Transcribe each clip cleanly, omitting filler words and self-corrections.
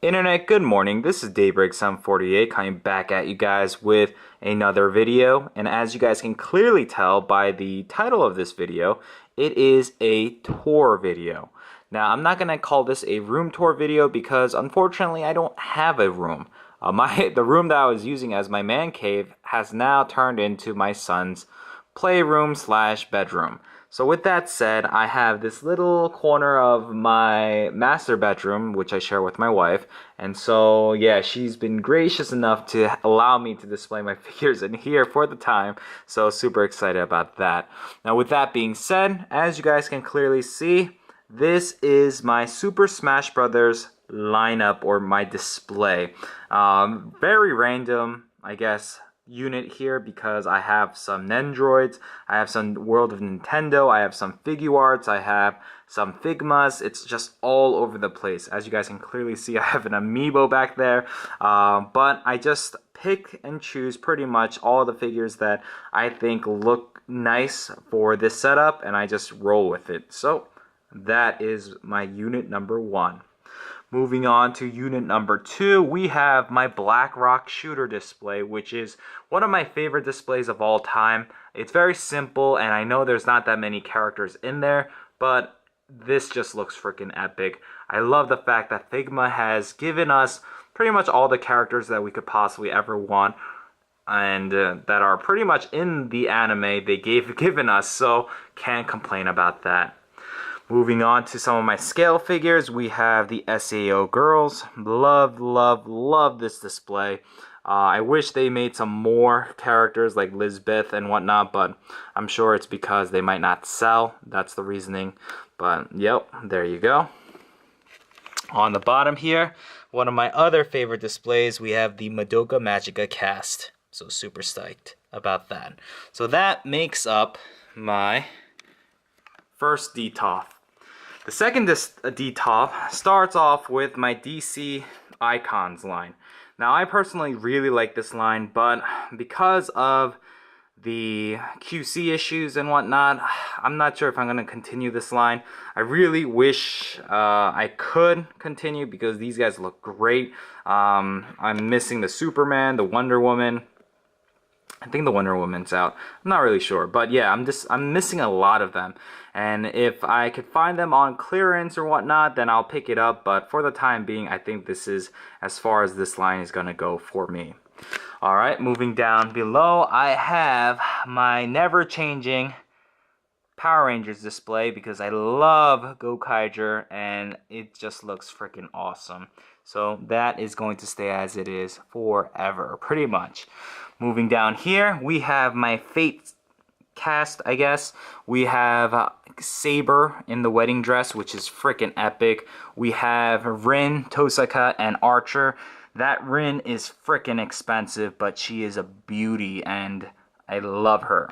Internet, good morning. This is Daybreak 748 coming back at you guys with another video. And as you guys can clearly tell by the title of this video, it is a tour video. Now, I'm not going to call this a room tour video because unfortunately I don't have a room. The room that I was using as my man cave has now turned into my son's playroom slash bedroom. So with that said, I have this little corner of my master bedroom, which I share with my wife. And so, yeah, she's been gracious enough to allow me to display my figures in here for the time. So super excited about that. Now with that being said, as you guys can clearly see, this is my Super Smash Brothers lineup or my display. Very random, I guess, unit here because I have some Nendroids, I have some World of Nintendo, I have some Figuarts, I have some Figmas. It's just all over the place. As you guys can clearly see, I have an amiibo back there, but I just pick and choose pretty much all the figures that I think look nice for this setup, and I just roll with it. So that is my unit number 1. Moving on to unit number 2, we have my Black Rock Shooter display, which is one of my favorite displays of all time. It's very simple, and I know there's not that many characters in there, but this just looks freaking epic. I love the fact that Figma has given us pretty much all the characters that we could possibly ever want, and that are pretty much in the anime given us, so can't complain about that. Moving on to some of my scale figures, we have the SAO girls. Love, love, love this display. I wish they made some more characters like Lisbeth and whatnot, but I'm sure it's because they might not sell. That's the reasoning. But yep, there you go. On the bottom here, one of my other favorite displays, we have the Madoka Magica cast. So super psyched about that. So that makes up my first DTOF. The second DTOF starts off with my DC Icons line. Now, I personally really like this line, but because of the QC issues and whatnot, I'm not sure if I'm going to continue this line. I really wish I could continue because these guys look great. I'm missing the Superman, the Wonder Woman. I think the Wonder Woman's out. I'm not really sure, but yeah, I'm missing a lot of them. And if I could find them on clearance or whatnot, then I'll pick it up. But for the time being, I think this is as far as this line is gonna go for me. All right, moving down below, I have my never-changing Power Rangers display because I love Gokaiger and it just looks freaking awesome. So that is going to stay as it is forever, pretty much. Moving down here, we have my Fate cast, I guess. We have Saber in the wedding dress, which is freaking epic. We have Rin, Tosaka, and Archer. That Rin is freaking expensive, but she is a beauty, and I love her.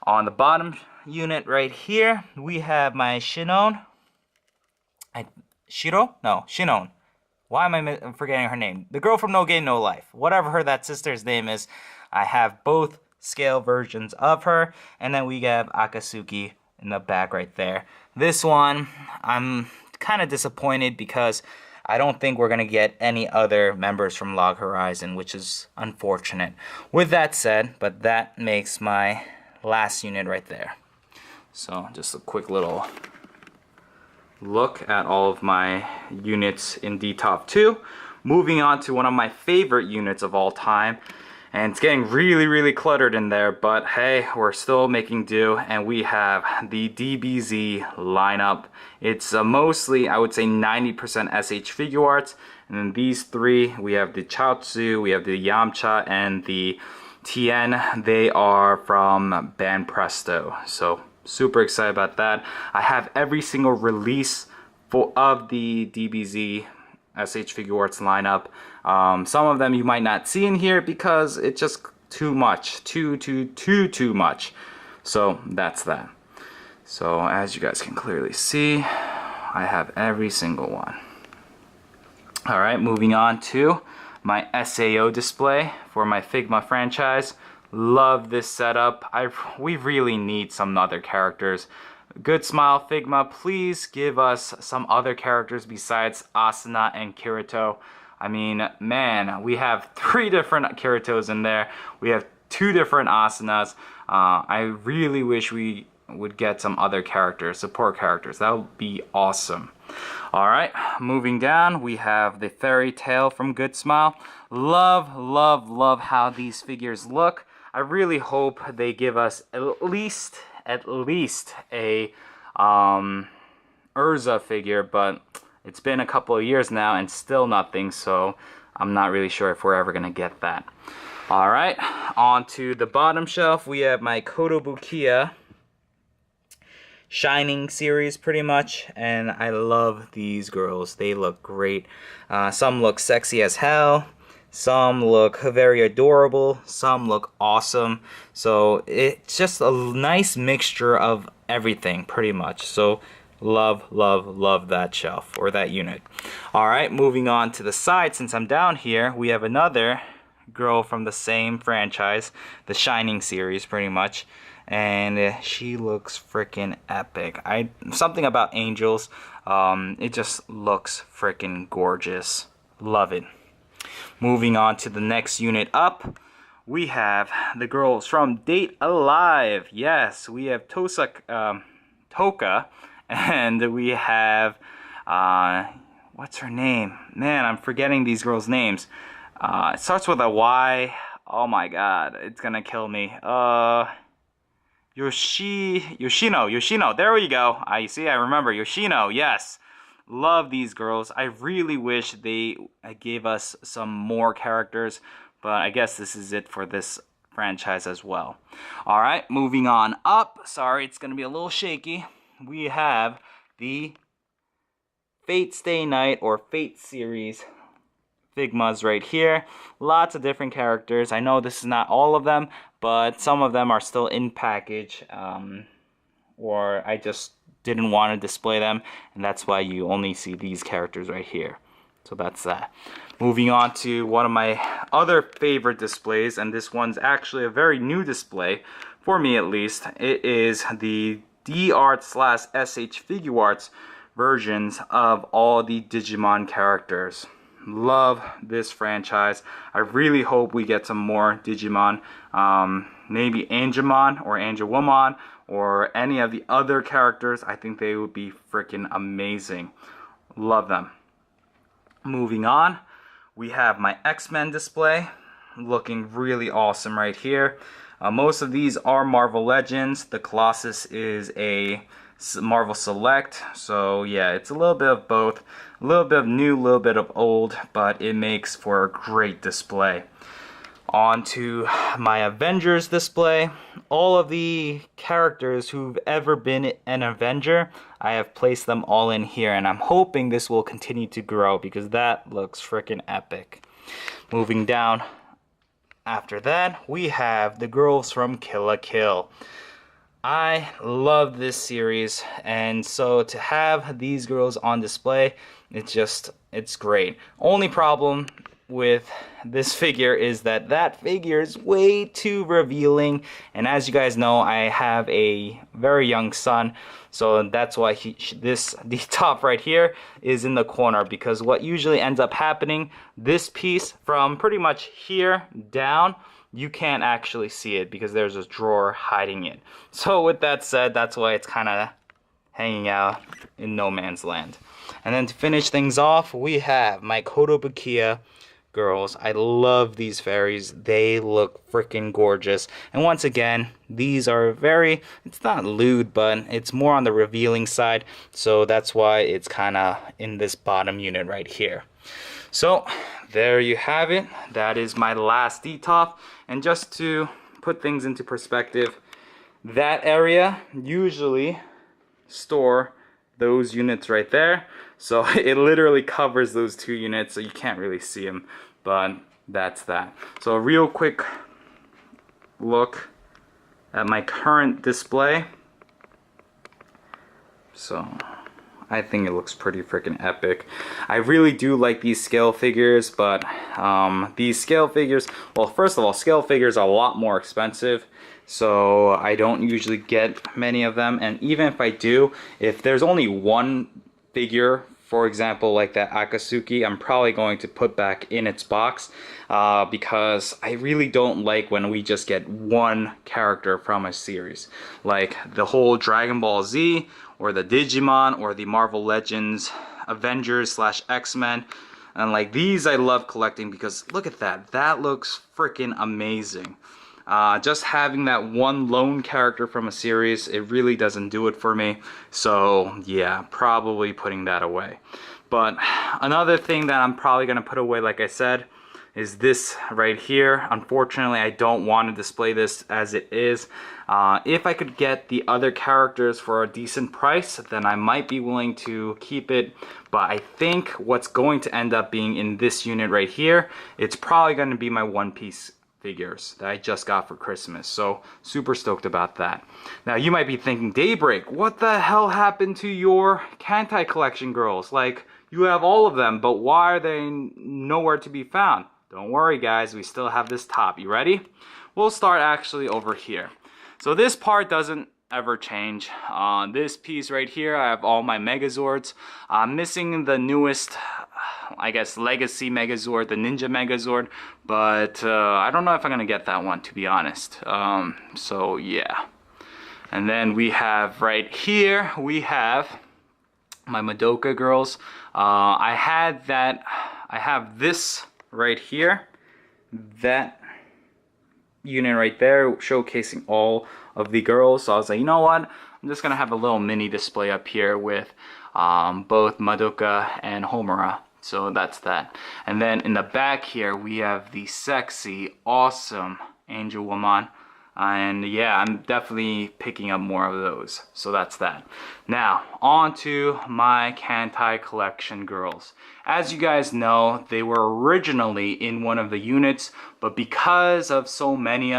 On the bottom unit right here, we have my Shinon. Shinon. Why am I forgetting her name? The girl from No Game No Life. Whatever that sister's name is, I have both scale versions of her. And then we have Akatsuki in the back right there. This one, I'm kind of disappointed because I don't think we're going to get any other members from Log Horizon, which is unfortunate. With that said, but that makes my last unit right there. So just a quick little look at all of my units in DTOF 2. Moving on to one of my favorite units of all time. And it's getting really, really cluttered in there, but hey, we're still making do, and we have the DBZ lineup. It's mostly, I would say 90% s.h.figuarts, and then these three, we have the Chaozu, we have the Yamcha, and the Tien. They are from Banpresto, so super excited about that. I have every single release of the DBZ s.h.figuarts lineup. Some of them you might not see in here because it's just too much, too much. So that's that. So as you guys can clearly see, I have every single one. All right, moving on to my SAO display for my Figma franchise. Love this setup. We really need some other characters. Good Smile Figma, please give us some other characters besides Asuna and Kirito. I mean, man, we have 3 different Kiritos in there. We have 2 different Asunas. I really wish we would get some other characters, support characters. That would be awesome. Alright, moving down, we have the Fairy Tail from Good Smile. Love, love, love how these figures look. I really hope they give us at least a Urza figure, but it's been a couple of years now and still nothing, so I'm not really sure if we're ever gonna get that. Alright, on to the bottom shelf, we have my Kotobukiya Shining series pretty much, and I love these girls. They look great. Some look sexy as hell, some look very adorable, some look awesome. So it's just a nice mixture of everything pretty much. So love, love, love that shelf or that unit. Alright, moving on to the side, since I'm down here, we have another girl from the same franchise, the Shining series pretty much, and she looks freaking epic. Something about angels, it just looks freaking gorgeous. Love it. Moving on to the next unit up, we have the girls from Date Alive. Yes, we have Toka, and we have what's her name? Man, I'm forgetting these girls' names. It starts with a Y. Oh my god, it's gonna kill me. Yoshino. There we go. I remember. Yoshino, yes. Love these girls. I really wish they gave us some more characters, but I guess this is it for this franchise as well. Alright, moving on up. Sorry, it's gonna be a little shaky. We have the Fate Stay Night or Fate series Figmas right here. Lots of different characters. I know this is not all of them, but some of them are still in package, or I just didn't want to display them, and that's why you only see these characters right here. So that's that. Moving on to one of my other favorite displays, and this one's actually a very new display, for me at least. It is the d.art/s.h.figuarts versions of all the Digimon characters. Love this franchise. I really hope we get some more Digimon. Maybe Angemon or Angelwoman or any of the other characters. I think they would be freaking amazing. Love them. Moving on, we have my X-Men display. Looking really awesome right here. Most of these are Marvel Legends. The Colossus is a Marvel Select, so yeah, it's a little bit of both, a little bit of new, a little bit of old, but it makes for a great display. On to my Avengers display. All of the characters who've ever been an Avenger, I have placed them all in here, and I'm hoping this will continue to grow because that looks freaking epic. Moving down, after that, we have the girls from Kill la Kill. I love this series, and so to have these girls on display, it's great. Only problem with this figure is that figure is way too revealing, and as you guys know, I have a very young son, so that's why the top right here is in the corner, because what usually ends up happening, this piece from pretty much here down, you can't actually see it because there's a drawer hiding it. So with that said, that's why it's kind of hanging out in no man's land. And then to finish things off, we have my Kotobukiya girls. I love these fairies. They look freaking gorgeous. And once again, these are it's not lewd, but it's more on the revealing side. So that's why it's kind of in this bottom unit right here. So there you have it. That is my last D-top. And just to put things into perspective, that area usually store those units right there. So it literally covers those 2 units, so you can't really see them. But that's that. So a real quick look at my current display. So I think it looks pretty freaking epic. I really do like these scale figures, but these scale figures, well, first of all, scale figures are a lot more expensive, so I don't usually get many of them. And even if I do, if there's only one figure, for example, like that Akatsuki, I'm probably going to put back in its box because I really don't like when we just get one character from a series. Like the whole Dragon Ball Z, or the Digimon, or the Marvel Legends, Avengers / X-Men. And like these I love collecting because look at that. That looks freaking amazing. Just having that one lone character from a series, it really doesn't do it for me. So yeah, probably putting that away. But another thing that I'm probably going to put away, like I said, is this right here. Unfortunately, I don't want to display this as it is. If I could get the other characters for a decent price, then I might be willing to keep it. But I think what's going to end up being in this unit right here, it's probably going to be my One Piece figures that I just got for Christmas. So super stoked about that. Now you might be thinking, Daybreak, what the hell happened to your Kantai collection girls? Like, you have all of them, but why are they nowhere to be found? Don't worry guys, we still have this top. You ready? We'll start actually over here. So this part doesn't ever change. This piece right here, I have all my Megazords. I'm missing the newest, I guess, Legacy Megazord, the Ninja Megazord, but I don't know if I'm gonna get that one, to be honest. So yeah. And then we have right here, we have my Madoka girls. I have this right here, that unit right there, showcasing all of the girls. So I was like, you know what, I'm just gonna have a little mini display up here with both Madoka and Homura. So that's that. And then in the back here we have the sexy, awesome Angel Woman. And yeah, I'm definitely picking up more of those. So that's that. Now, on to my Kantai collection girls. As you guys know, they were originally in one of the units, but because of so many,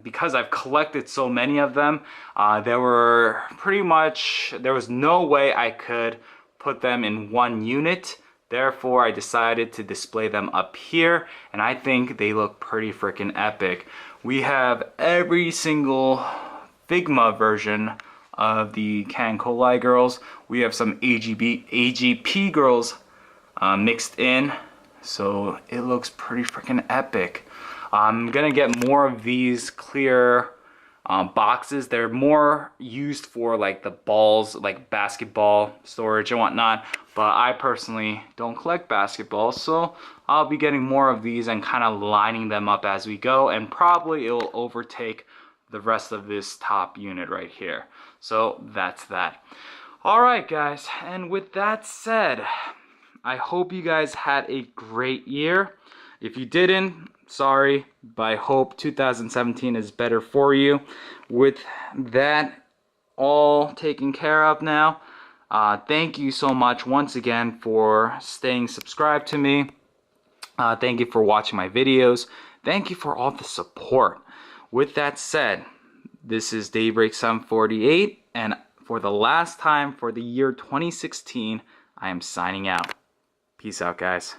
because I've collected so many of them, there was no way I could put them in one unit. Therefore, I decided to display them up here, and I think they look pretty freaking epic. We have every single Figma version of the Kankolai girls. We have some AGP girls mixed in, so it looks pretty freaking epic. I'm gonna get more of these clear boxes. They're more used for like the balls, like basketball storage and whatnot, but I personally don't collect basketballs, so I'll be getting more of these and kind of lining them up as we go, and probably it will overtake the rest of this top unit right here. So that's that. Alright guys, and with that said, I hope you guys had a great year. If you didn't, sorry, but I hope 2017 is better for you. With that all taken care of now, thank you so much once again for staying subscribed to me. Thank you for watching my videos. Thank you for all the support. With that said, this is Daybreak s.h.figuarts, and for the last time for the year 2016, I am signing out. Peace out, guys.